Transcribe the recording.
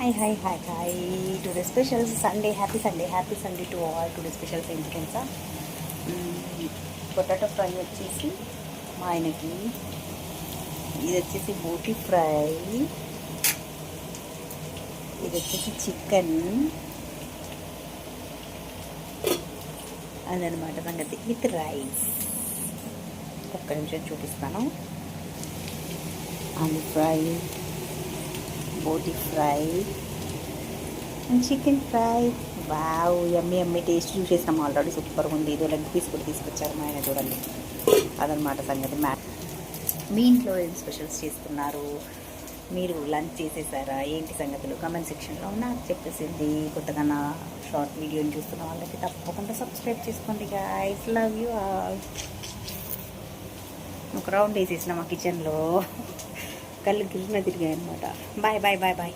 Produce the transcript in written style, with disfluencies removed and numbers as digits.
Hi. Today special Sunday. Happy Sunday to all. Today special ఏంటి తెలుసా? Potato fry వచ్చేసి మా ఆయనకి, ఇది వచ్చేసి బోటి ఫ్రై, ఇది వచ్చేసి చికెన్ అదనమాట సంగతి విత్ రైస్. ఒక్క నిమిషం చూపిస్తాను. ఆలు ఫ్రై, బోటి fry and chicken fry. Wow, yummy taste చూసేసాము ఆల్రెడీ. సూపర్గా ఉంది. ఏదో లెగ్ పీస్ కూడా తీసుకొచ్చారు మా ఆయన, చూడండి. అదనమాట సంగతి. మీ ఇంట్లో ఏం స్పెషల్స్ చేస్తున్నారు? మీరు లంచ్ చేసేసారా? ఏంటి సంగతులు కామెంట్ సెక్షన్లో నాకు చెప్పేసింది. కొత్తగా నా షార్ట్ వీడియోని చూస్తున్న వాళ్ళకి తప్పకుండా సబ్స్క్రైబ్ చేసుకోండి గైస్. Love you all. ఒక రౌండ్ వేసేసిన మా కిచెన్లో కళ్ళు గిరిన తిరిగాయి అనమాట. బాయ్.